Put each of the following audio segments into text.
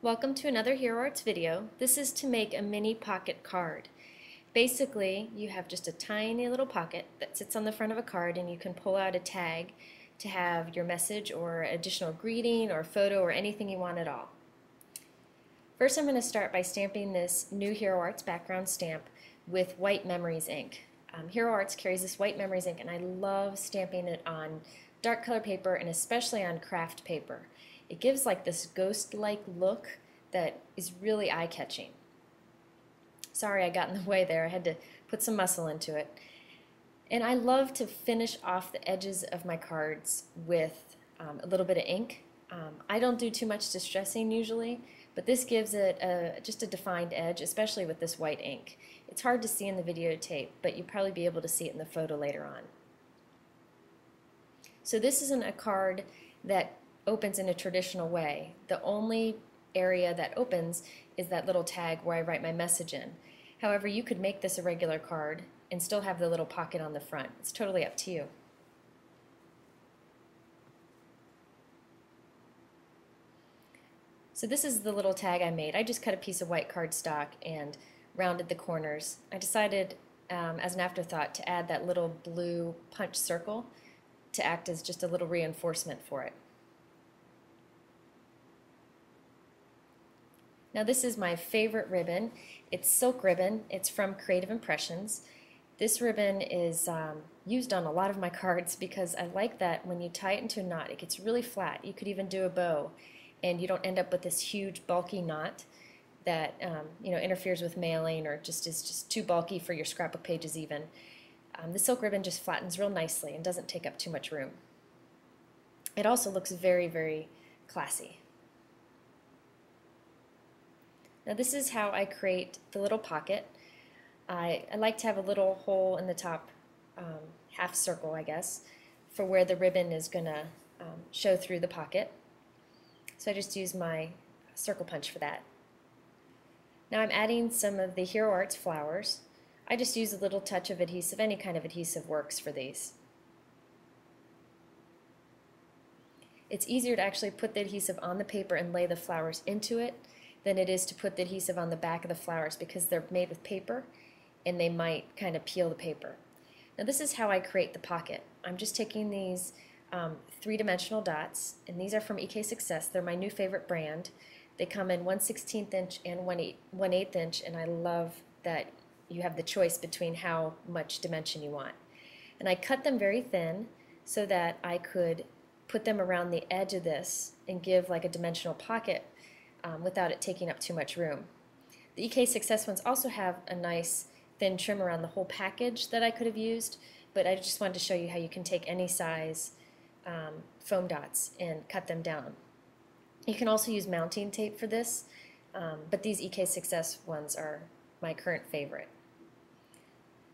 Welcome to another Hero Arts video. This is to make a mini pocket card. Basically, you have just a tiny little pocket that sits on the front of a card and you can pull out a tag to have your message or additional greeting or photo or anything you want at all. First, I'm going to start by stamping this new Hero Arts background stamp with white memories ink. Hero Arts carries this white memories ink and I love stamping it on dark color paper and especially on craft paper. It gives like this ghost-like look that is really eye-catching. Sorry I got in the way there. I had to put some muscle into it. And I love to finish off the edges of my cards with a little bit of ink. I don't do too much distressing usually, but this gives it just a defined edge, especially with this white ink. It's hard to see in the videotape, but you'll probably be able to see it in the photo later on. So this isn't a card that opens in a traditional way. The only area that opens is that little tag where I write my message in. However, you could make this a regular card and still have the little pocket on the front. It's totally up to you. So this is the little tag I made. I just cut a piece of white cardstock and rounded the corners. I decided as an afterthought to add that little blue punch circle to act as just a little reinforcement for it. Now this is my favorite ribbon. It's silk ribbon. It's from Creative Impressions. This ribbon is used on a lot of my cards because I like that when you tie it into a knot, it gets really flat. You could even do a bow and you don't end up with this huge bulky knot that interferes with mailing or is just too bulky for your scrapbook pages even. The silk ribbon just flattens real nicely and doesn't take up too much room. It also looks very, very classy. Now this is how I create the little pocket. I like to have a little hole in the top half circle, I guess, for where the ribbon is going to show through the pocket. So I just use my circle punch for that. Now I'm adding some of the Hero Arts flowers. I just use a little touch of adhesive. Any kind of adhesive works for these. It's easier to actually put the adhesive on the paper and lay the flowers into it than it is to put the adhesive on the back of the flowers because they're made with paper and they might kind of peel the paper. Now this is how I create the pocket. I'm just taking these three-dimensional dots, and these are from EK Success. They're my new favorite brand. They come in 1/16 inch and 1/8 inch, and I love that you have the choice between how much dimension you want. And I cut them very thin so that I could put them around the edge of this and give like a dimensional pocket without it taking up too much room. The EK Success ones also have a nice thin trim around the whole package that I could have used, but I just wanted to show you how you can take any size foam dots and cut them down. You can also use mounting tape for this, but these EK Success ones are my current favorite.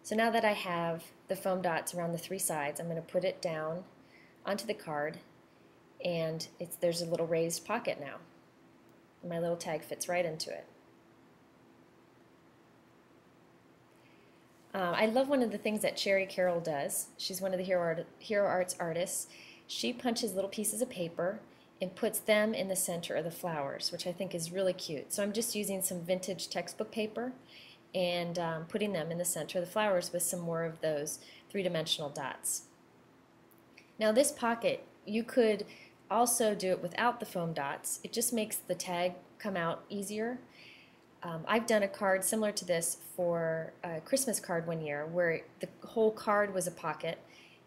So now that I have the foam dots around the three sides, I'm going to put it down onto the card, and there's a little raised pocket now. My little tag fits right into it. I love one of the things that Cherry Carroll does. She's one of the Hero Arts artists. She punches little pieces of paper and puts them in the center of the flowers, which I think is really cute. So I'm just using some vintage textbook paper and putting them in the center of the flowers with some more of those three-dimensional dots. Now this pocket, you could also do it without the foam dots. It just makes the tag come out easier. I've done a card similar to this for a Christmas card one year where the whole card was a pocket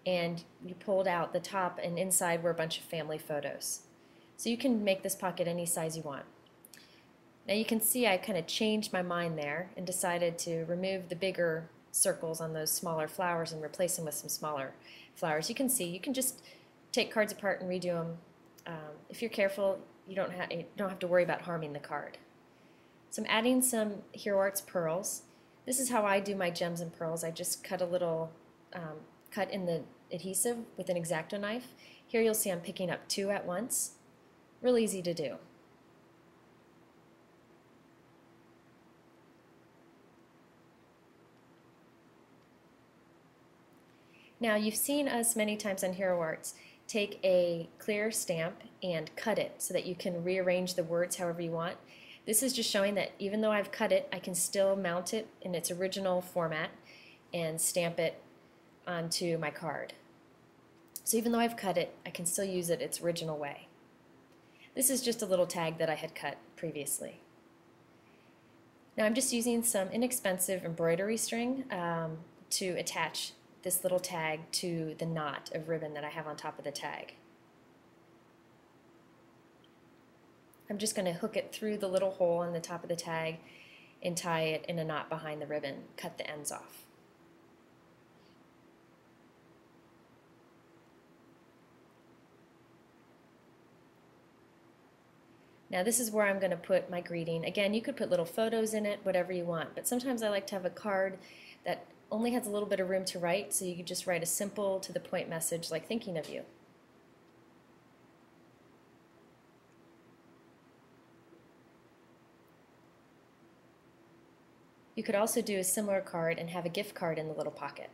and you pulled out the top and inside were a bunch of family photos. So you can make this pocket any size you want. Now you can see I kind of changed my mind there and decided to remove the bigger circles on those smaller flowers and replace them with some smaller flowers. You can see you can just take cards apart and redo them. If you're careful, you don't have to worry about harming the card. So I'm adding some Hero Arts pearls. This is how I do my gems and pearls. I just cut a little cut in the adhesive with an X-Acto knife. Here you'll see I'm picking up two at once. Real easy to do. Now you've seen us many times on Hero Arts take a clear stamp and cut it so that you can rearrange the words however you want. This is just showing that even though I've cut it, I can still mount it in its original format and stamp it onto my card. So even though I've cut it, I can still use it its original way. This is just a little tag that I had cut previously. Now I'm just using some inexpensive embroidery string to attach this little tag to the knot of ribbon that I have on top of the tag. I'm just going to hook it through the little hole on the top of the tag and tie it in a knot behind the ribbon, cut the ends off. Now this is where I'm going to put my greeting. Again, you could put little photos in it, whatever you want, but sometimes I like to have a card that only has a little bit of room to write, so you could just write a simple, to-the-point message like thinking of you. You could also do a similar card and have a gift card in the little pocket.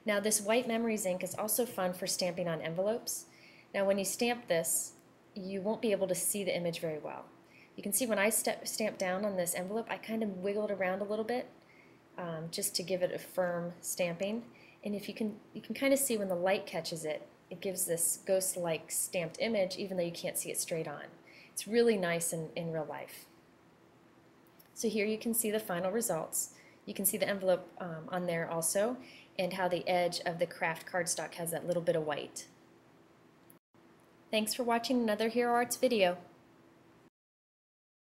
Now this white memories ink is also fun for stamping on envelopes. Now when you stamp this, you won't be able to see the image very well. You can see when I stamp down on this envelope, I kind of wiggled around a little bit just to give it a firm stamping. And if you can kind of see when the light catches it, it gives this ghost-like stamped image even though you can't see it straight on. It's really nice in real life. So here you can see the final results. You can see the envelope on there also, and how the edge of the craft cardstock has that little bit of white. Thanks for watching another Hero Arts video.